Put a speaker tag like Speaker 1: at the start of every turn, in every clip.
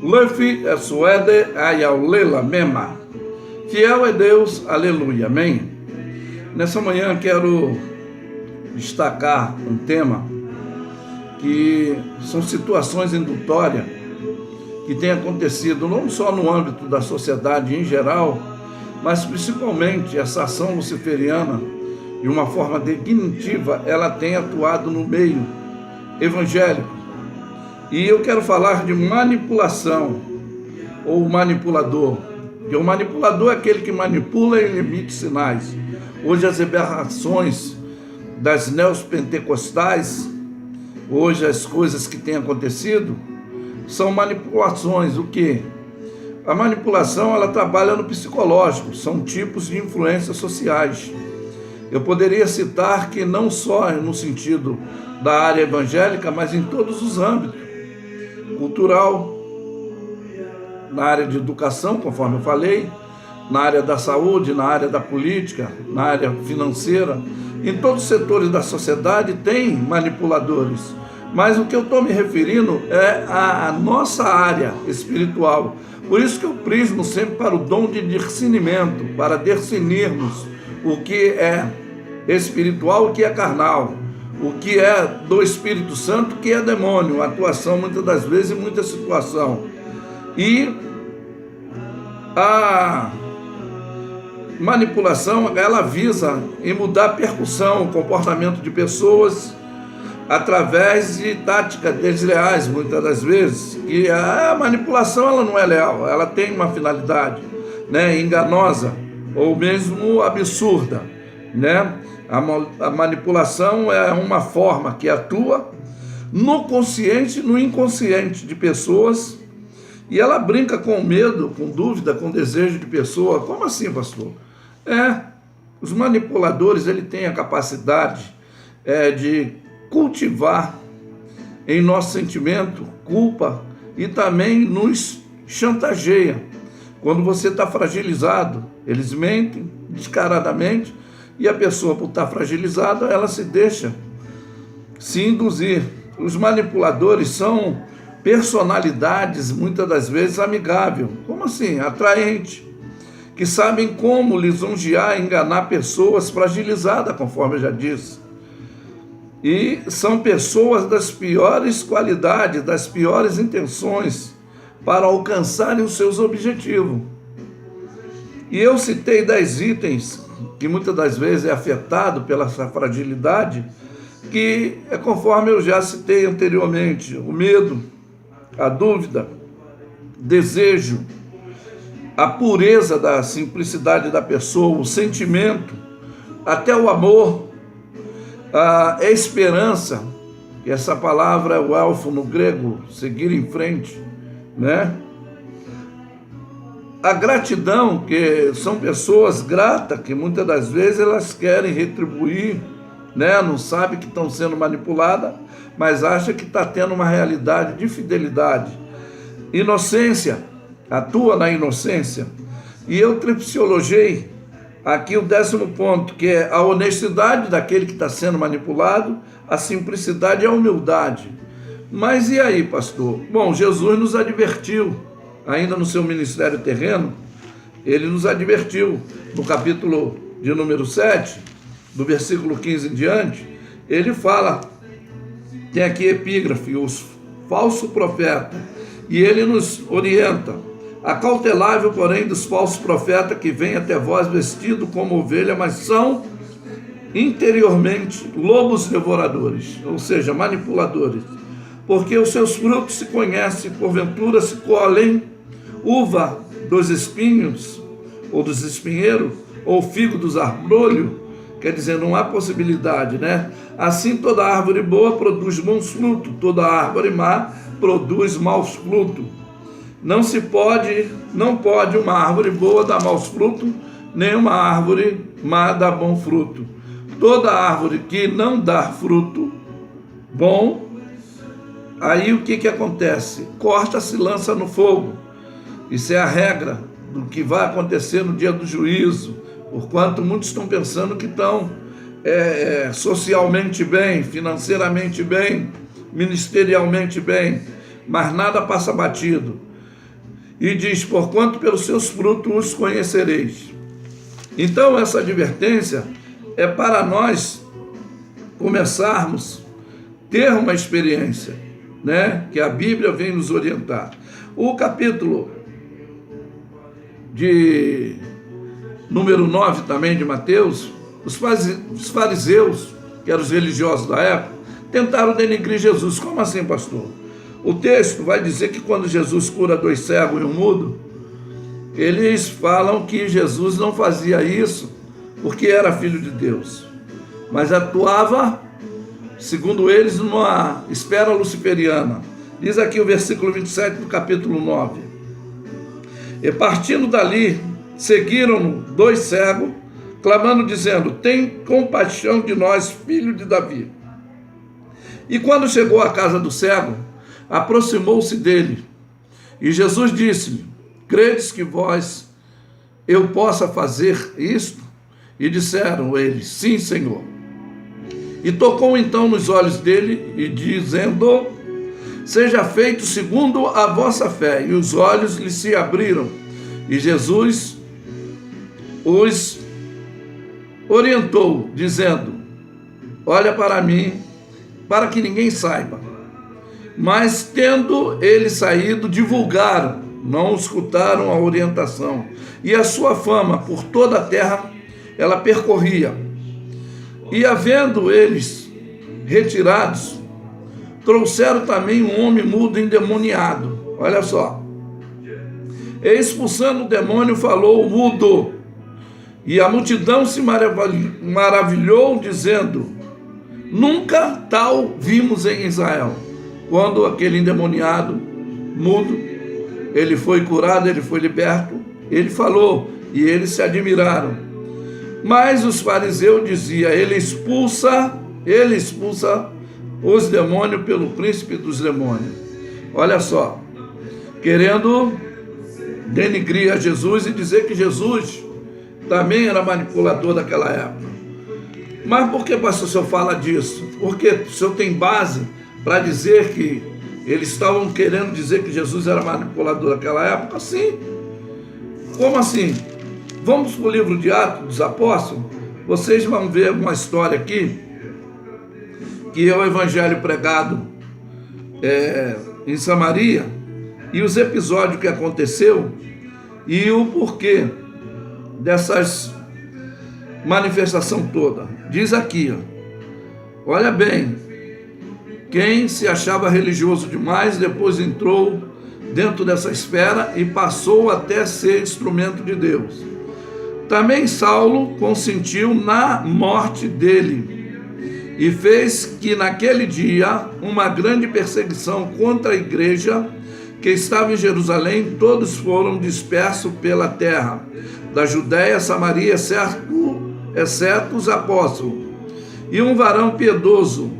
Speaker 1: Luffy é suede ayaulela mema. Fiel é Deus, aleluia, amém? Nessa manhã quero destacar um tema que são situações indutórias que têm acontecido não só no âmbito da sociedade em geral, mas principalmente essa ação luciferiana, de uma forma definitiva, ela tem atuado no meio evangélico. E eu quero falar de manipulação, ou manipulador. Porque o manipulador é aquele que manipula e emite sinais. Hoje as aberrações das neopentecostais, hoje as coisas que têm acontecido, são manipulações. O quê? A manipulação, ela trabalha no psicológico, são tipos de influências sociais. Eu poderia citar que não só no sentido da área evangélica, mas em todos os âmbitos. Cultural, na área de educação, conforme eu falei, na área da saúde, na área da política, na área financeira, em todos os setores da sociedade tem manipuladores. Mas o que eu estou me referindo é a nossa área espiritual. Por isso que eu prismo sempre para o dom de discernimento, para discernirmos o que é espiritual, o que é carnal, o que é do Espírito Santo, o que é demônio, atuação muitas das vezes em muita situação. E a manipulação, ela visa em mudar a percussão, o comportamento de pessoas, através de táticas desleais, muitas das vezes. E a manipulação, ela não é leal, ela tem uma finalidade, né, enganosa ou mesmo absurda, né? A manipulação é uma forma que atua no consciente e no inconsciente de pessoas, e ela brinca com medo, com dúvida, com desejo de pessoa. Como assim, pastor? Os manipuladores, ele têm a capacidade de cultivar em nosso sentimento culpa e também nos chantageia. Quando você está fragilizado, eles mentem descaradamente e a pessoa, por estar fragilizada, ela se deixa se induzir. Os manipuladores são personalidades, muitas das vezes amigáveis. Como assim? Atraente, que sabem como lisonjear e enganar pessoas fragilizadas, conforme eu já disse. E são pessoas das piores qualidades, das piores intenções, para alcançarem os seus objetivos. E eu citei 10 itens que muitas das vezes é afetado pela essa fragilidade, que é conforme eu já citei anteriormente: o medo, a dúvida, desejo, a pureza da simplicidade da pessoa, o sentimento, até o amor, a esperança, que essa palavra é o elfo no grego, seguir em frente, né? A gratidão, que são pessoas gratas, que muitas das vezes elas querem retribuir, né? Não sabe que estão sendo manipuladas, mas acha que está tendo uma realidade de fidelidade. Inocência, atua na inocência. E eu tripsiologei aqui o 10º ponto, que é a honestidade daquele que está sendo manipulado, a simplicidade e a humildade. Mas e aí, pastor? Bom, Jesus nos advertiu, ainda no seu ministério terreno, ele nos advertiu, no capítulo de número 7, do versículo 15 em diante, ele fala, tem aqui epígrafe, os falsos profetas, e ele nos orienta: acautelável, porém, dos falsos profetas que vêm até vós vestidos como ovelha, mas são interiormente lobos devoradores, ou seja, manipuladores. Porque os seus frutos se conhecem, porventura se colhem uva dos espinhos, ou dos espinheiros, ou figo dos abrolhos. Quer dizer, não há possibilidade, né? Assim toda árvore boa produz bons frutos, toda árvore má produz maus frutos. Não pode uma árvore boa dar maus frutos, nem uma árvore má dar bom fruto. Toda árvore que não dá fruto bom, aí o que acontece? Corta-se, lança no fogo. Isso é a regra do que vai acontecer no dia do juízo, porquanto muitos estão pensando que estão socialmente bem, financeiramente bem, ministerialmente bem, mas nada passa batido. E diz: porquanto pelos seus frutos os conhecereis. Então, essa advertência é para nós começarmos a ter uma experiência, né? Que a Bíblia vem nos orientar. O capítulo de número 9 também de Mateus, os fariseus, que eram os religiosos da época, tentaram denegrir Jesus. Como assim, pastor? O texto vai dizer que quando Jesus cura 2 cegos e 1 mudo, eles falam que Jesus não fazia isso porque era filho de Deus, mas atuava, segundo eles, numa esfera luciferiana. Diz aqui o versículo 27 do capítulo 9. E partindo dali, seguiram-no 2 cegos, clamando, dizendo: tem compaixão de nós, filho de Davi. E quando chegou à casa do cego, aproximou-se dele. E Jesus disse-lhe: credes que eu possa fazer isto? E disseram eles: sim, Senhor. E tocou então nos olhos dele, e dizendo: seja feito segundo a vossa fé. E os olhos lhe se abriram. E Jesus os orientou, dizendo: olha para mim, para que ninguém saiba. Mas tendo ele saído, divulgaram, não escutaram a orientação. E a sua fama por toda a terra, ela percorria. E havendo eles retirados, trouxeram também um homem mudo endemoniado. Olha só. E expulsando o demônio, falou o mudo. E a multidão se maravilhou, dizendo: nunca tal vimos em Israel. Quando aquele endemoniado, mudo, ele foi curado, ele foi liberto, ele falou, e eles se admiraram. Mas os fariseus diziam: ele expulsa os demônios pelo príncipe dos demônios. Olha só, querendo denegrir a Jesus e dizer que Jesus também era manipulador daquela época. Mas por que, pastor, o senhor fala disso? Porque o senhor tem base para dizer que eles estavam querendo dizer que Jesus era manipulador daquela época? Sim. Como assim? Vamos para o livro de Atos dos Apóstolos. Vocês vão ver uma história aqui, que é o evangelho pregado em Samaria, e os episódios que aconteceu e o porquê dessas manifestação toda. Diz aqui, ó, olha bem, quem se achava religioso demais, depois entrou dentro dessa esfera e passou até ser instrumento de Deus. Também Saulo consentiu na morte dele e fez que naquele dia uma grande perseguição contra a igreja que estava em Jerusalém. Todos foram dispersos pela terra da Judéia, Samaria, exceto os apóstolos. E um varão piedoso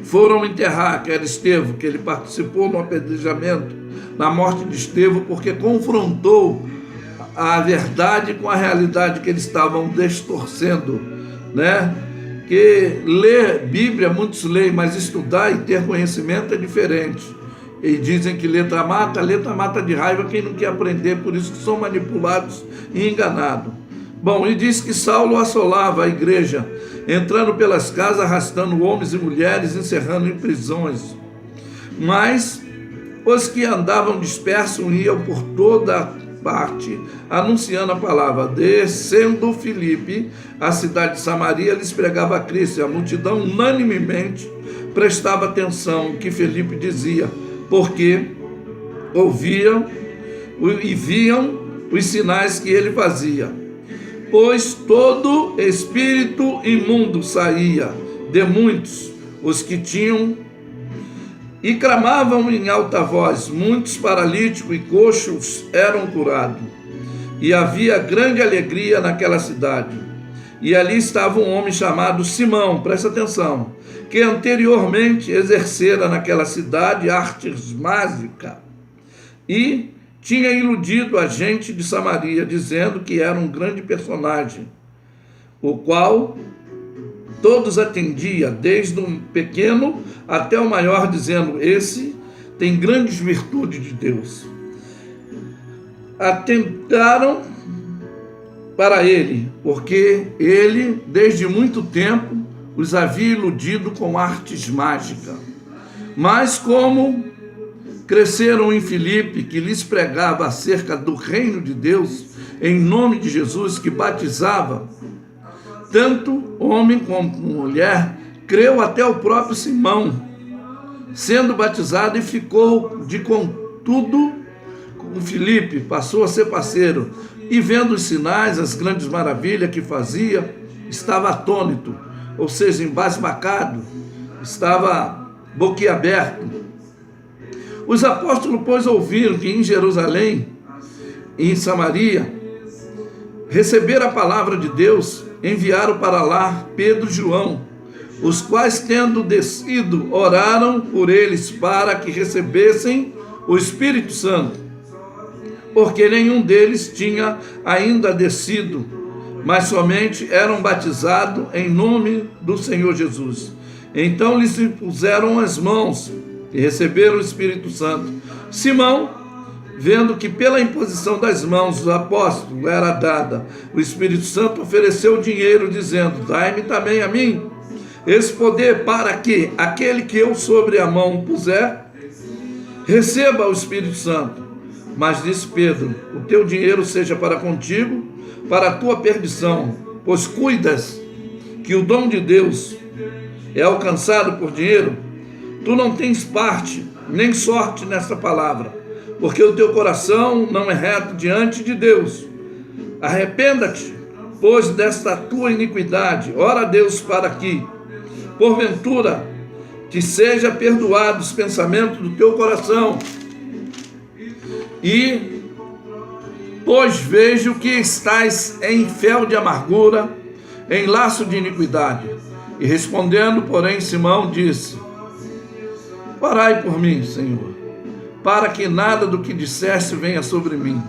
Speaker 1: foram enterrar, que era Estevão, que ele participou no apedrejamento, na morte de Estevão, porque confrontou a verdade com a realidade que eles estavam distorcendo, né? Que ler Bíblia, muitos leem, mas estudar e ter conhecimento é diferente. E dizem que letra mata de raiva quem não quer aprender, por isso que são manipulados e enganados. Bom, e diz que Saulo assolava a igreja, entrando pelas casas, arrastando homens e mulheres, encerrando em prisões. Mas os que andavam dispersos iam por toda parte, anunciando a palavra. Descendo Filipe, a cidade de Samaria, lhes pregava a Cristo, e a multidão unanimemente prestava atenção ao que Filipe dizia, porque ouviam e viam os sinais que ele fazia. Pois todo espírito imundo saía de muitos, os que tinham, e clamavam em alta voz. Muitos paralíticos e coxos eram curados. E havia grande alegria naquela cidade. E ali estava um homem chamado Simão, presta atenção, que anteriormente exercera naquela cidade artes mágicas e tinha iludido a gente de Samaria, dizendo que era um grande personagem, o qual todos atendia, desde o pequeno até o maior, dizendo: esse tem grandes virtudes de Deus. atentaram para ele, porque ele, desde muito tempo, os havia iludido com artes mágicas. Mas como cresceram em Filipe, que lhes pregava acerca do reino de Deus, em nome de Jesus, que batizava, tanto homem como mulher, creu até o próprio Simão, sendo batizado, e ficou de contudo com Filipe, passou a ser parceiro, e vendo os sinais, as grandes maravilhas que fazia, estava atônito, ou seja, embasbacado, estava boquiaberto. Os apóstolos, pois, ouviram que em Jerusalém e em Samaria receberam a palavra de Deus, enviaram para lá Pedro e João, os quais, tendo descido, oraram por eles para que recebessem o Espírito Santo, porque nenhum deles tinha ainda descido, mas somente eram batizados em nome do Senhor Jesus. Então lhes puseram as mãos e receberam o Espírito Santo. Simão, vendo que pela imposição das mãos do apóstolo era dada o Espírito Santo, ofereceu dinheiro, dizendo: dai-me também a mim esse poder, para que aquele que eu sobre a mão puser receba o Espírito Santo. Mas disse Pedro: o teu dinheiro seja para contigo, para a tua perdição, pois cuidas que o dom de Deus é alcançado por dinheiro. Tu não tens parte nem sorte nesta palavra, porque o teu coração não é reto diante de Deus. Arrependa-te, pois, desta tua iniquidade. Ora a Deus para que, porventura, te seja perdoado os pensamentos do teu coração. E, pois, vejo que estás em fel de amargura, em laço de iniquidade. E respondendo, porém, Simão disse: orai por mim, Senhor, para que nada do que disseste venha sobre mim.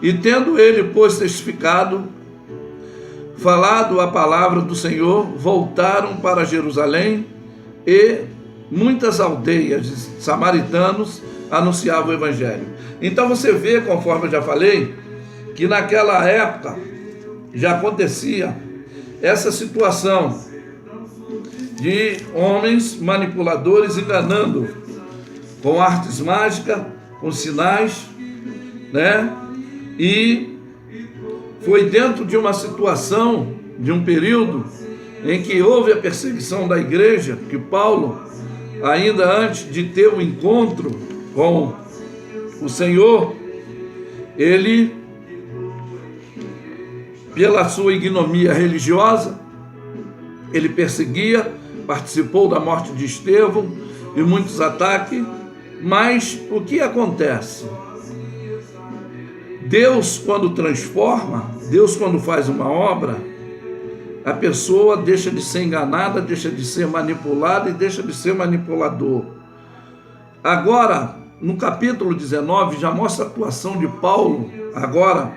Speaker 1: E tendo ele, pois, testificado, falado a palavra do Senhor, voltaram para Jerusalém, e muitas aldeias de samaritanos anunciavam o Evangelho. Então você vê, conforme eu já falei, que naquela época já acontecia essa situação de homens manipuladores enganando com artes mágicas, com sinais, né? E foi dentro de uma situação, de um período em que houve a perseguição da igreja, que Paulo, ainda antes de ter o encontro com o Senhor, ele, pela sua ignomia religiosa, ele perseguia, participou da morte de Estevão e muitos ataques. Mas o que acontece? Deus, quando transforma, Deus, quando faz uma obra, a pessoa deixa de ser enganada, deixa de ser manipulada e deixa de ser manipulador. Agora, no capítulo 19, já mostra a atuação de Paulo, agora,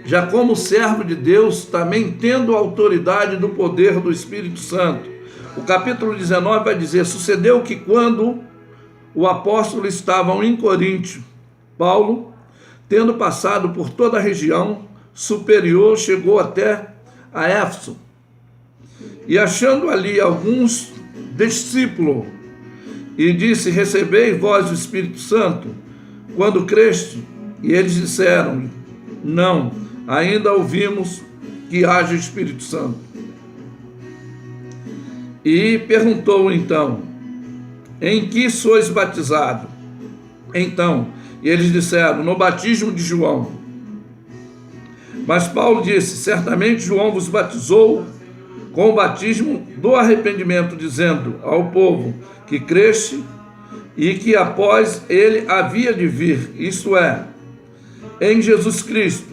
Speaker 1: já como servo de Deus, também tendo a autoridade do poder do Espírito Santo. O capítulo 19 vai dizer: sucedeu que quando o apóstolo estava em Coríntio, Paulo, tendo passado por toda a região superior, chegou até a Éfeso, e achando ali alguns discípulos, e disse: recebeis vós o Espírito Santo quando creste? E eles disseram: não, ainda ouvimos que haja Espírito Santo. E perguntou então: em que sois batizados? Então, e eles disseram: no batismo de João. Mas Paulo disse: certamente João vos batizou com o batismo do arrependimento, dizendo ao povo que creste e que após ele havia de vir, isto é, em Jesus Cristo.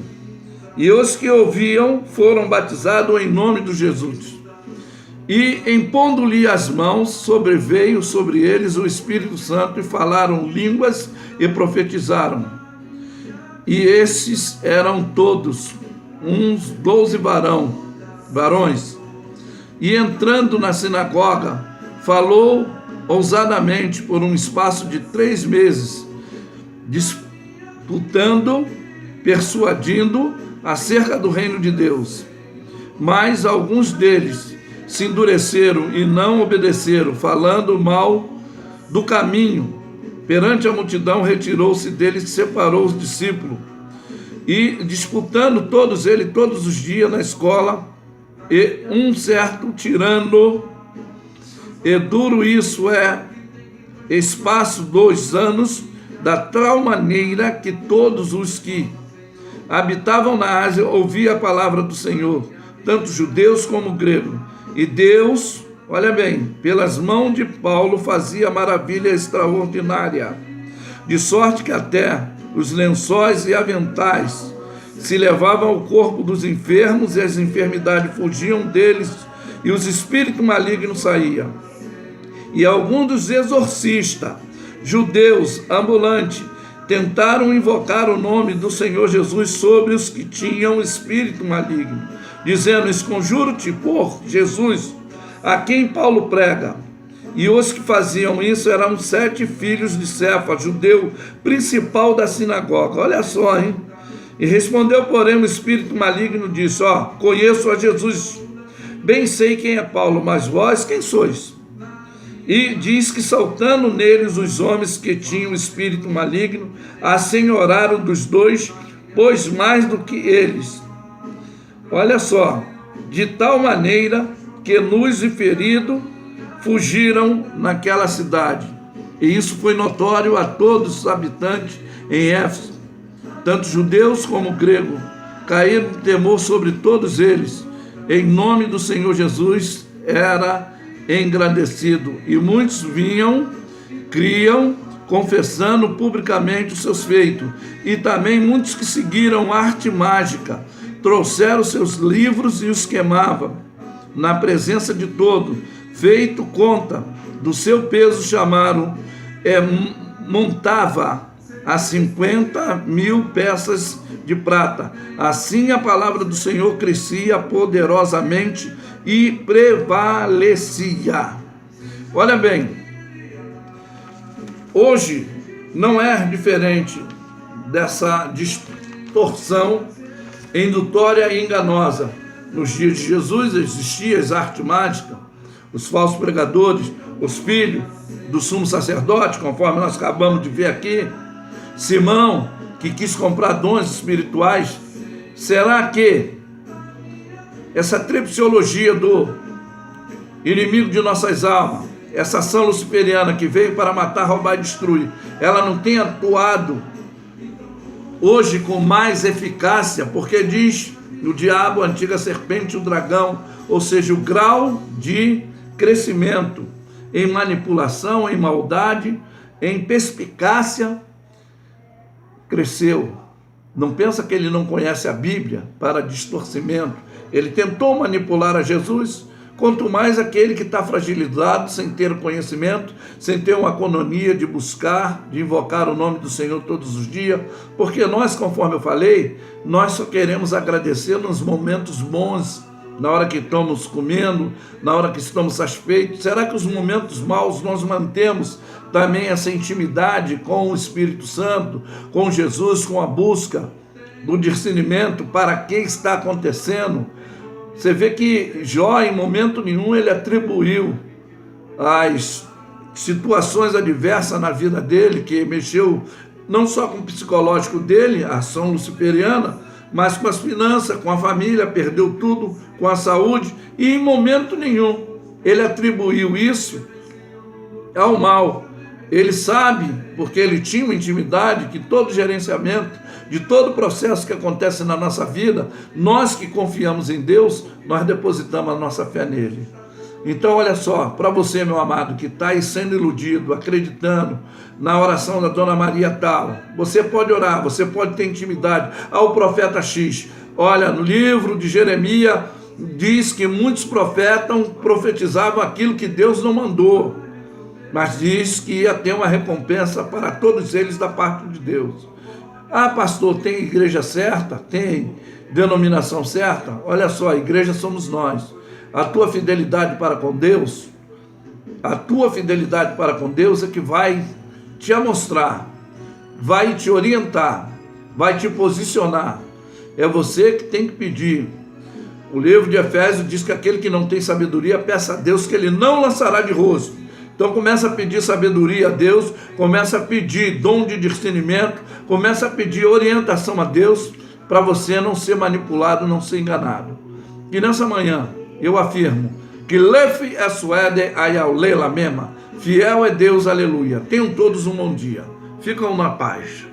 Speaker 1: E os que ouviam foram batizados em nome de Jesus. E, impondo-lhe as mãos, sobreveio sobre eles o Espírito Santo, e falaram línguas e profetizaram. E esses eram todos uns 12 varões. E entrando na sinagoga, falou ousadamente por um espaço de 3 meses, disputando persuadindo acerca do reino de Deus. Mas alguns deles se endureceram e não obedeceram, falando mal do caminho. Perante a multidão, retirou-se deles e separou os discípulos. E disputando todos eles todos os dias na escola, e um certo tirano, e duro isso é, espaço 2 anos, da tal maneira que todos os que habitavam na Ásia ouviam a palavra do Senhor, tanto judeus como gregos. E Deus, olha bem, pelas mãos de Paulo fazia maravilha extraordinária, de sorte que até os lençóis e aventais se levavam ao corpo dos enfermos, e as enfermidades fugiam deles, e os espíritos malignos saíam. E alguns dos exorcistas, judeus ambulantes, tentaram invocar o nome do Senhor Jesus sobre os que tinham espírito maligno, dizendo: esconjuro-te por Jesus, a quem Paulo prega. E os que faziam isso eram 7 filhos de Cefa, judeu principal da sinagoga. Olha só, hein? E respondeu, porém, o espírito maligno, disse: conheço a Jesus, bem sei quem é Paulo, mas vós quem sois? E diz que, saltando neles os homens que tinham espírito maligno, assenhoraram dos 2, pois mais do que eles. Olha só, de tal maneira que nus e feridos fugiram naquela cidade. E isso foi notório a todos os habitantes em Éfeso, tanto judeus como gregos. Caíram de temor sobre todos eles. Em nome do Senhor Jesus era engrandecido, e muitos vinham, criam, confessando publicamente os seus feitos. E também muitos que seguiram arte mágica trouxeram seus livros e os queimavam na presença de todos. Feito conta do seu peso, chamaram, montava a 50.000 peças de prata. Assim a palavra do Senhor crescia poderosamente e prevalecia. Olha bem, hoje não é diferente dessa distorção indutória e enganosa. Nos dias de Jesus existia as artes mágicas, os falsos pregadores, os filhos do sumo sacerdote, conforme nós acabamos de ver aqui. Simão, que quis comprar dons espirituais. Será que essa tripsiologia do inimigo de nossas almas, essa ação luciferiana que veio para matar, roubar e destruir, ela não tem atuado hoje com mais eficácia? Porque diz o diabo, a antiga serpente, o dragão, ou seja, o grau de crescimento em manipulação, em maldade, em perspicácia, cresceu. Não pensa que ele não conhece a Bíblia para distorcimento. Ele tentou manipular a Jesus, quanto mais aquele que está fragilizado, sem ter conhecimento, sem ter uma economia de buscar, de invocar o nome do Senhor todos os dias, porque nós, conforme eu falei, nós só queremos agradecer nos momentos bons, na hora que estamos comendo, na hora que estamos satisfeitos. Será que os momentos maus nós mantemos também essa intimidade com o Espírito Santo, com Jesus, com a busca do discernimento para que está acontecendo? Você vê que Jó, em momento nenhum, ele atribuiu as situações adversas na vida dele, que mexeu não só com o psicológico dele, a ação luciferiana, mas com as finanças, com a família, perdeu tudo, com a saúde, e em momento nenhum ele atribuiu isso ao mal. Ele sabe, porque ele tinha uma intimidade, que todo gerenciamento de todo o processo que acontece na nossa vida, nós que confiamos em Deus, nós depositamos a nossa fé nele. Então olha só, para você, meu amado, que está aí sendo iludido, acreditando na oração da Dona Maria tal, você pode orar, você pode ter intimidade ao profeta X. Olha, no livro de Jeremias diz que muitos profetas profetizavam aquilo que Deus não mandou, mas diz que ia ter uma recompensa para todos eles da parte de Deus. Ah, pastor, tem igreja certa? Tem denominação certa? Olha só, a igreja somos nós. A tua fidelidade para com Deus, é que vai te mostrar, vai te orientar, vai te posicionar. É você que tem que pedir. O livro de Efésios diz que aquele que não tem sabedoria, peça a Deus que ele não lançará de rosto. Então começa a pedir sabedoria a Deus, começa a pedir dom de discernimento, começa a pedir orientação a Deus, para você não ser manipulado, não ser enganado. E nessa manhã, eu afirmo que Lefi é suede ayau lela mema, fiel é Deus, aleluia. Tenham todos um bom dia. Ficam na paz.